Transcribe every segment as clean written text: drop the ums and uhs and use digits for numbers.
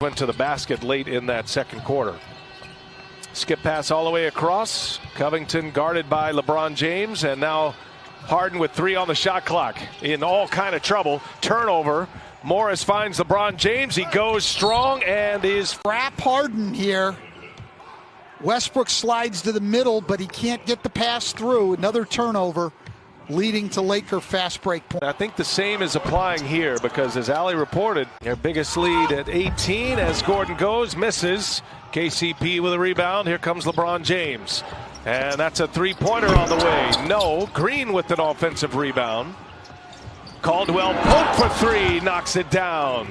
Went to the basket late in that second quarter. Skip pass all the way across. Covington guarded by LeBron James, and now Harden with 3 on the shot clock in all kind of trouble. Turnover. Morris finds LeBron James. He goes strong and is trap Harden here. Westbrook slides to the middle, but he can't get the pass through. Another turnover, leading to Laker fast break point. I think the same is applying here because, as Ali reported, their biggest lead at 18 as Gordon goes, misses. KCP with a rebound. Here comes LeBron James. And that's a three-pointer on the way. No. Green with an offensive rebound. Caldwell Pope for 3, knocks it down.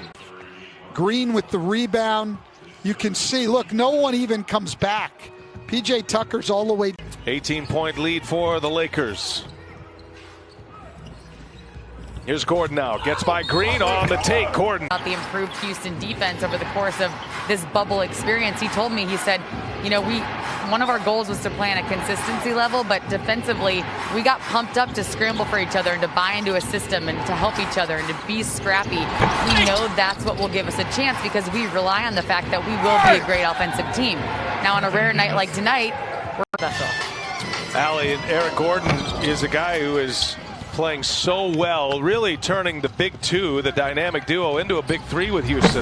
Green with the rebound. You can see, look, no one even comes back. PJ Tucker's all the way. 18-point lead for the Lakers. Here's Gordon now. Gets by Green on the take. Gordon. About the improved Houston defense over the course of this bubble experience. He told me, he said, you know, one of our goals was to play on a consistency level, but defensively, we got pumped up to scramble for each other and to buy into a system and to help each other and to be scrappy. We know that's what will give us a chance because we rely on the fact that we will be a great offensive team. Now, on a rare night like tonight, we're special. Ali, and Eric Gordon is a guy who is playing so well, really turning the big two, the dynamic duo, into a big three with Houston.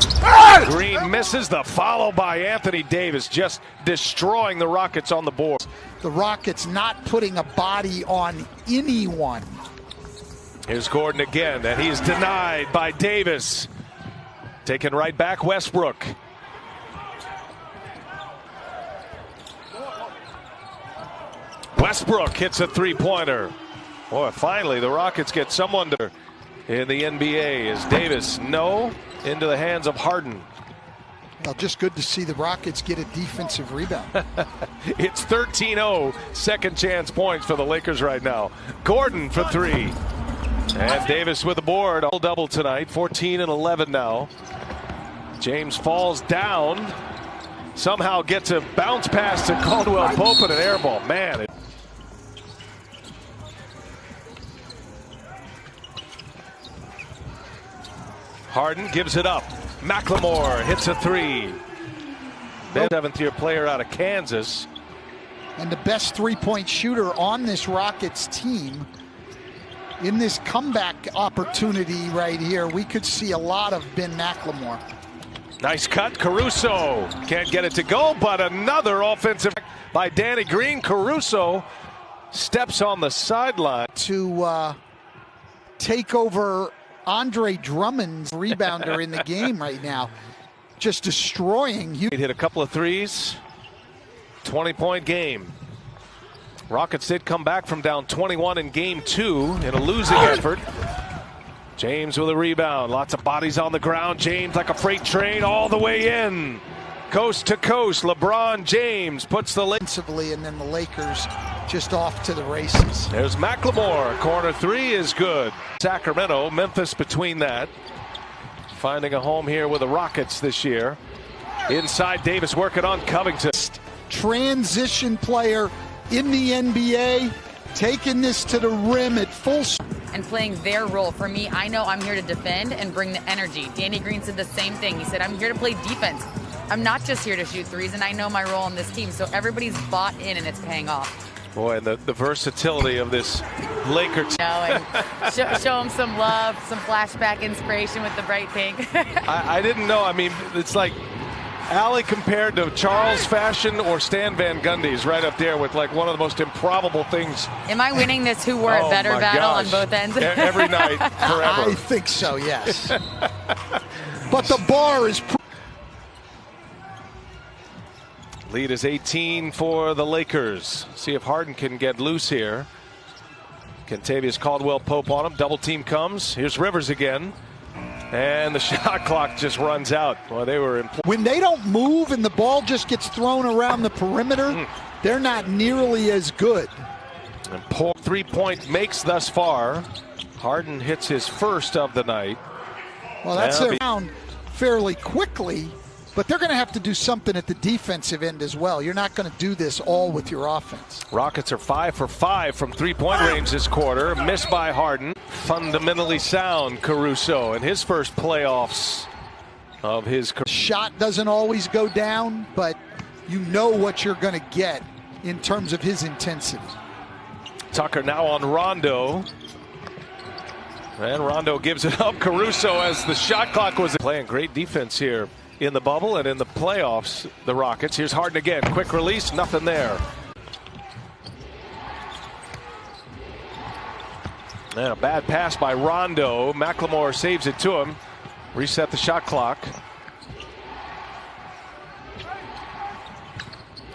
Green misses the follow by Anthony Davis, just destroying the Rockets on the board. The Rockets not putting a body on anyone. Here's Gordon again, and he's denied by Davis. Taken right back, Westbrook. Westbrook hits a three-pointer. Boy, finally the Rockets get someone to in the NBA. Is Davis into the hands of Harden. Well, just good to see the Rockets get a defensive rebound. It's 13-0 second chance points for the Lakers right now. Gordon for 3. And Davis with the board. All double tonight, 14 and 11 now. James falls down. Somehow gets a bounce pass to Caldwell Pope and an air ball. Man. Harden gives it up. McLemore hits a 3. The 7th-year player out of Kansas. And the best three-point shooter on this Rockets team. In this comeback opportunity right here, we could see a lot of Ben McLemore. Nice cut. Caruso can't get it to go, but another offensive by Danny Green. Caruso steps on the sideline. To take over Andre Drummond's rebounder in the game right now, just destroying. He hit a couple of threes. 20-point game. Rockets did come back from down 21 in game 2 in a losing effort. James with a rebound. Lots of bodies on the ground. James like a freight train all the way in. Coast to coast. LeBron James puts the offensively, and then the Lakers just off to the races. There's McLemore. Corner 3 is good. Sacramento, Memphis between that. Finding a home here with the Rockets this year. Inside, Davis working on Covington. Transition player in the NBA, taking this to the rim at full speed. And playing their role. For me, I know I'm here to defend and bring the energy. Danny Green said the same thing. He said, I'm here to play defense. I'm not just here to shoot threes, and I know my role on this team. So everybody's bought in, and it's paying off. Boy, and the versatility of this Laker team. And show them some love, some flashback inspiration with the bright pink. I didn't know. I mean, it's like Ali compared to Charles Fashion or Stan Van Gundy's right up there with like one of the most improbable things. Am I winning this who wore it better battle on both ends? Every night, forever. I think so, yes. But the bar is... Lead is 18 for the Lakers. See if Harden can get loose here. Kentavious Caldwell-Pope on him. Double team comes. Here's Rivers again. And the shot clock just runs out. Well, they were in. When they don't move and the ball just gets thrown around the perimeter, they're not nearly as good. And poor three-point makes thus far. Harden hits his first of the night. Well, that's around fairly quickly. But they're going to have to do something at the defensive end as well. You're not going to do this all with your offense. Rockets are 5 for 5 from three-point range this quarter. Missed by Harden. Fundamentally sound Caruso in his first playoffs of his career. Shot doesn't always go down, but you know what you're going to get in terms of his intensity. Tucker now on Rondo. And Rondo gives it up. Caruso, as the shot clock was playing great defense here in the bubble and in the playoffs, the Rockets. Here's Harden again. Quick release, nothing there. And a bad pass by Rondo. McLemore saves it to him. Reset the shot clock.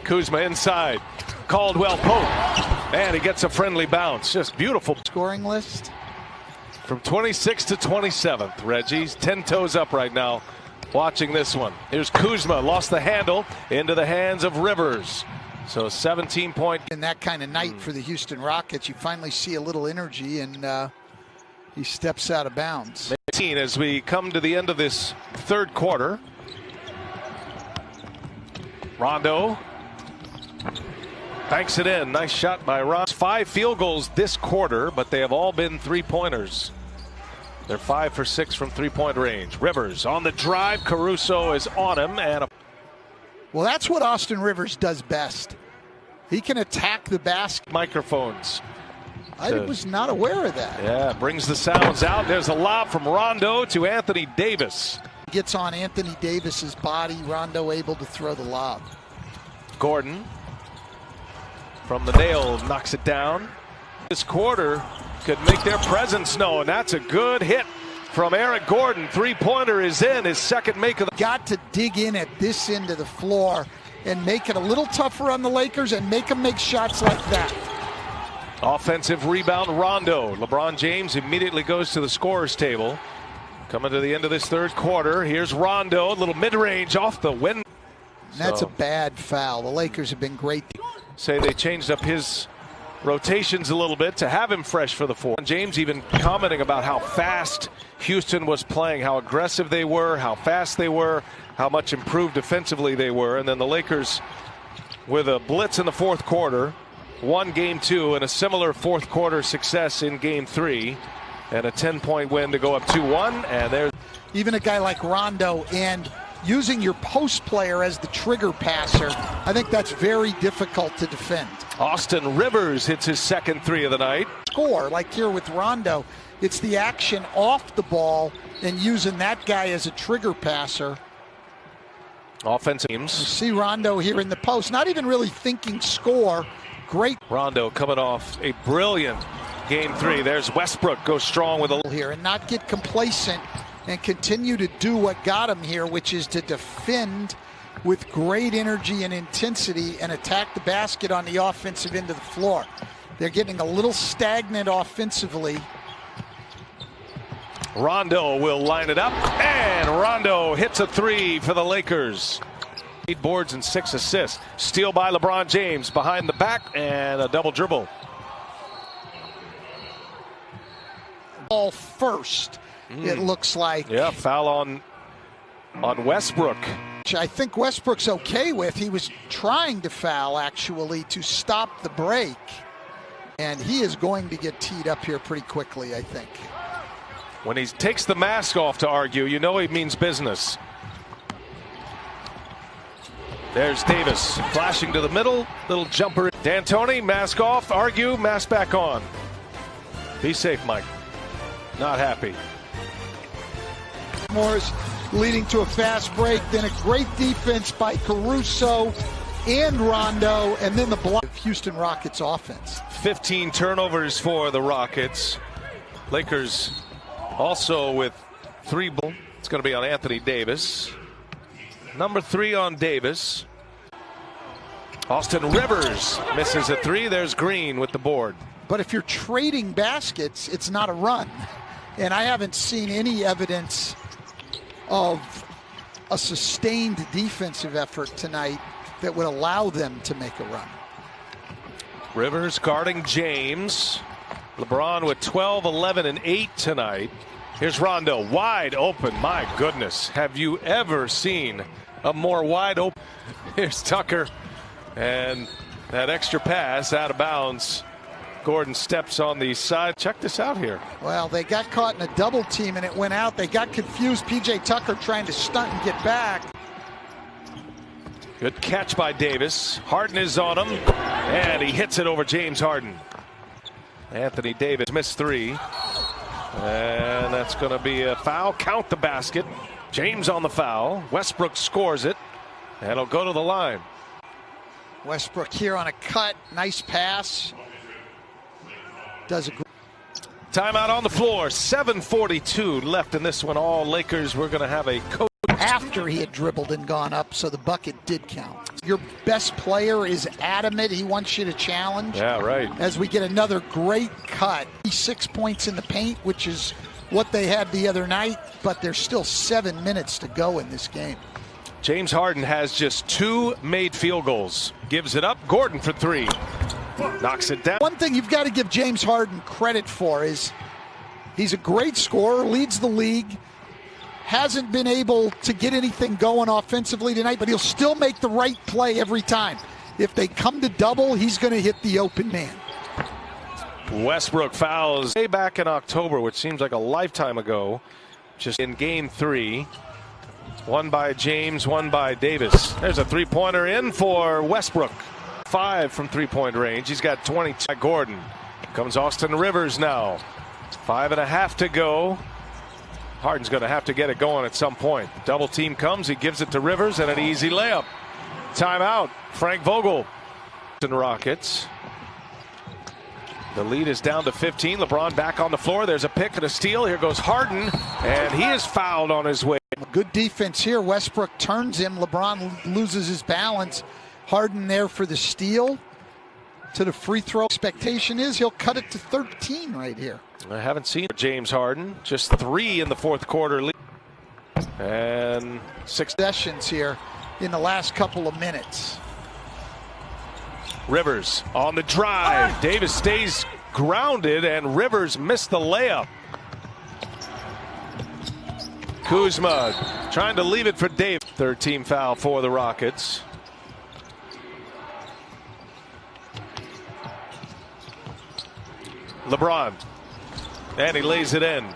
Kuzma inside. Caldwell Pope. And he gets a friendly bounce. Just beautiful. Scoring list. From 26th to 27th, Reggie's 10 toes up right now watching this one. Here's Kuzma, lost the handle into the hands of Rivers. So 17-point. In that kind of night for the Houston Rockets, you finally see a little energy, and he steps out of bounds. As we come to the end of this third quarter. Rondo banks it in. Nice shot by Ross. 5 field goals this quarter, but they have all been three-pointers. They're 5 for 6 from three-point range. Rivers on the drive. Caruso is on him. Well, that's what Austin Rivers does best. He can attack the basket. Microphones. I was not aware of that. Yeah, brings the sounds out. There's a lob from Rondo to Anthony Davis. Gets on Anthony Davis's body. Rondo able to throw the lob. Gordon from the nail knocks it down. This quarter could make their presence known. That's a good hit from Eric Gordon. Three-pointer is in, his second make of the... Got to dig in at this end of the floor and make it a little tougher on the Lakers and make them make shots like that. Offensive rebound, Rondo. LeBron James immediately goes to the scorer's table. Coming to the end of this third quarter. Here's Rondo, a little mid-range off the wind. That's a bad foul. The Lakers have been great. Say they changed up his rotations a little bit to have him fresh for the fourth. James even commenting about how fast Houston was playing, how aggressive they were, how fast they were, how much improved defensively they were. And then the Lakers with a blitz in the fourth quarter, won game 2, and a similar fourth quarter success in game 3, and a 10-point win to go up 2-1. And there's even a guy like Rondo, and using your post player as the trigger passer, I think that's very difficult to defend. Austin Rivers hits his second 3 of the night. Score, like here with Rondo, it's the action off the ball and using that guy as a trigger passer. Offensive teams. You see Rondo here in the post, not even really thinking score. Great. Rondo coming off a brilliant game 3. There's Westbrook, goes strong with a... Here and not get complacent and continue to do what got him here, which is to defend with great energy and intensity and attack the basket on the offensive end of the floor. They're getting a little stagnant offensively. Rondo will line it up, and Rondo hits a 3 for the Lakers. 8 boards and 6 assists. Steal by LeBron James behind the back, and a double dribble. Ball first, it looks like. Yeah, foul on Westbrook. Which I think Westbrook's okay with. He was trying to foul, actually, to stop the break. And he is going to get teed up here pretty quickly, I think. When he takes the mask off to argue, you know he means business. There's Davis flashing to the middle, little jumper. D'Antoni, mask off, argue, mask back on. Be safe, Mike. Not happy. Morris leading to a fast break, then a great defense by Caruso and Rondo, and then the block of Houston Rockets offense. 15 turnovers for the Rockets. Lakers also with 3. It's going to be on Anthony Davis. Number 3 on Davis. Austin Rivers misses a 3. There's Green with the board. But if you're trading baskets, it's not a run. And I haven't seen any evidence of a sustained defensive effort tonight that would allow them to make a run. Rivers guarding James. LeBron with 12, 11, and 8 tonight. Here's Rondo, wide open. My goodness, have you ever seen a more wide open? Here's Tucker, and that extra pass out of bounds Gordon steps on the side. Check this out here. Well, they got caught in a double team and it went out. They got confused. P.J. Tucker trying to stunt and get back. Good catch by Davis. Harden is on him, and he hits it over James Harden. Anthony Davis missed three, and that's going to be a foul. Count the basket. James on the foul. Westbrook scores it, and it'll go to the line. Westbrook here on a cut. Nice pass. Does a timeout on the floor. 7:42 left in this one. All Lakers. We're going to have a coach. After he had dribbled and gone up, so the bucket did count. Your best player is adamant. He wants you to challenge. Yeah, right. As we get another great cut. 6 points in the paint, which is what they had the other night, but there's still 7 minutes to go in this game. James Harden has just 2 made field goals. Gives it up. Gordon for 3. Knocks it down. One thing you've got to give James Harden credit for is he's a great scorer, leads the league. Hasn't been able to get anything going offensively tonight, but he'll still make the right play every time. If they come to double, he's going to hit the open man. Westbrook fouls way back in October, which seems like a lifetime ago, just in game 3. One by James, one by Davis. There's a three-pointer in for Westbrook. 5 from three-point range. He's got 20. Gordon. Comes Austin Rivers now. 5.5 to go. Harden's going to have to get it going at some point. Double team comes. He gives it to Rivers and an easy layup. Timeout. Frank Vogel. Rockets. The lead is down to 15. LeBron back on the floor. There's a pick and a steal. Here goes Harden, and he is fouled on his way. Good defense here. Westbrook turns him. LeBron loses his balance. Harden there for the steal. To the free throw. Expectation is he'll cut it to 13 right here. I haven't seen James Harden. Just 3 in the fourth quarter. And 6 sessions here in the last couple of minutes. Rivers on the drive. Davis stays grounded, and Rivers missed the layup. Kuzma trying to leave it for Davis. Third team foul for the Rockets. LeBron. And he lays it in.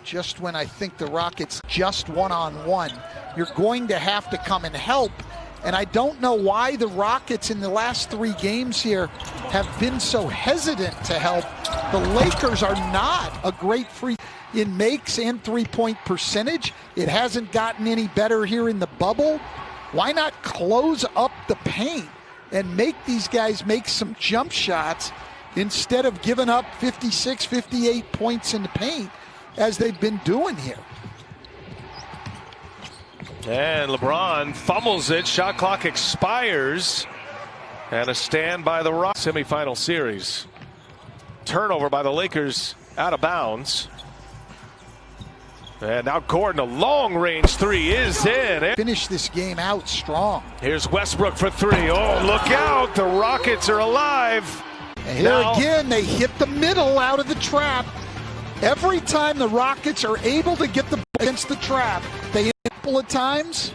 Just when I think the Rockets just one-on-one, you're going to have to come and help. And I don't know why the Rockets in the last 3 games here have been so hesitant to help. The Lakers are not a great free in makes and three-point percentage. It hasn't gotten any better here in the bubble. Why not close up the paint and make these guys make some jump shots instead of giving up 56, 58 points in the paint as they've been doing here? And LeBron fumbles it. Shot clock expires. And a stand by the Rock semifinal series. Turnover by the Lakers out of bounds. And now Gordon, a long-range 3 is in. Finish this game out strong. Here's Westbrook for 3. Oh, look out. The Rockets are alive. And here again, they hit the middle out of the trap. Every time the Rockets are able to get the ball against the trap, they hit a couple of times.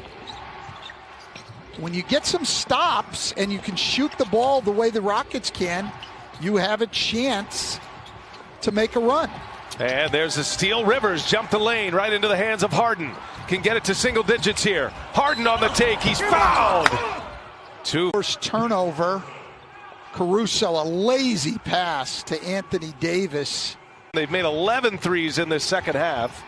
When you get some stops and you can shoot the ball the way the Rockets can, you have a chance to make a run. And there's a steal. Rivers jumped the lane right into the hands of Harden. Can get it to single digits here. Harden on the take. He's fouled. First turnover. Caruso, a lazy pass to Anthony Davis. They've made 11 threes in this second half.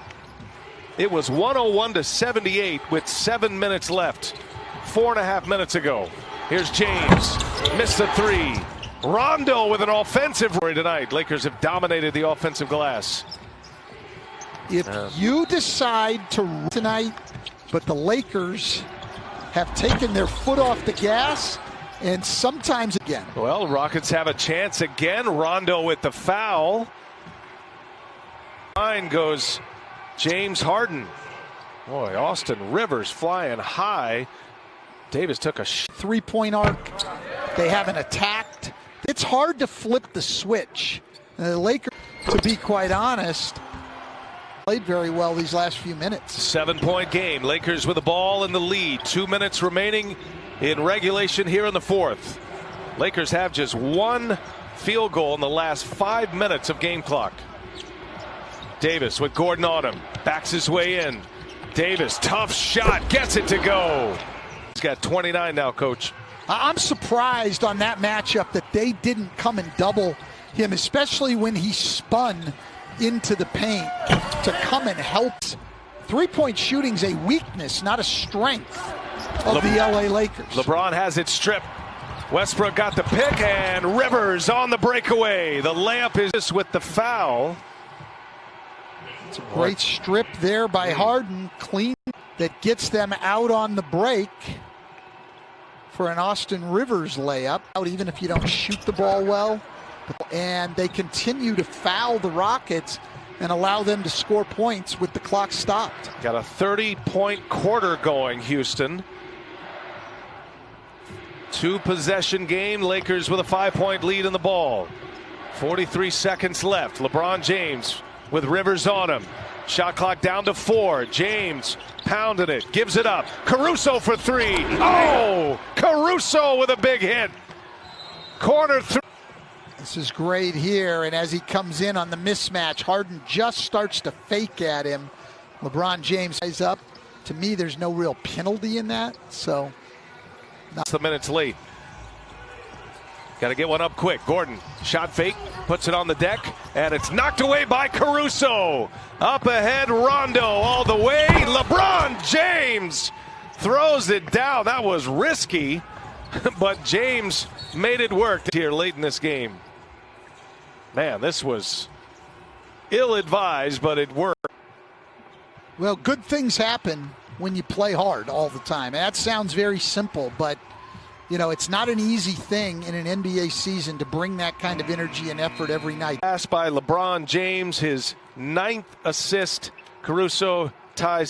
It was 101-78 with 7 minutes left. 4.5 minutes ago. Here's James. Missed a 3. Rondo with an offensive tonight. Lakers have dominated the offensive glass. If you decide to tonight, but the Lakers have taken their foot off the gas, and sometimes again. Well, Rockets have a chance again. Rondo with the foul. Line goes James Harden. Boy, Austin Rivers flying high. Davis took a three-point arc. They haven't attacked. It's hard to flip the switch. The Lakers, to be quite honest, played very well these last few minutes. 7-point game. Lakers with the ball in the lead. 2 minutes remaining in regulation here in the fourth. Lakers have just one field goal in the last 5 minutes of game clock. Davis with Gordon on him, backs his way in. Davis, tough shot, gets it to go. He's got 29 now, Coach. I'm surprised on that matchup that they didn't come and double him, especially when he spun into the paint to come and help. Three-point shooting's a weakness, not a strength of the LA Lakers. LeBron has it stripped. Westbrook got the pick, and Rivers on the breakaway. The layup is with the foul. It's a great strip there by Harden, clean, that gets them out on the break for an Austin Rivers layup, out even if you don't shoot the ball well. And they continue to foul the Rockets and allow them to score points with the clock stopped. Got a 30-point quarter going, Houston. 2-possession game, Lakers with a 5-point lead in the ball. 43 seconds left. LeBron James with Rivers on him. Shot clock down to 4. James pounding it, gives it up. Caruso for 3. Oh, Caruso with a big hit. Corner 3. This is great here, and as he comes in on the mismatch, Harden just starts to fake at him. LeBron James is up. To me, there's no real penalty in that, so. That's the minutes late. Got to get one up quick. Gordon, shot fake, puts it on the deck, and it's knocked away by Caruso. Up ahead, Rondo all the way. LeBron James throws it down. That was risky, but James made it work here late in this game. Man, this was ill-advised, but it worked. Well, good things happen when you play hard all the time. That sounds very simple, but you know, it's not an easy thing in an NBA season to bring that kind of energy and effort every night. Pass by LeBron James, his 9th assist. Caruso ties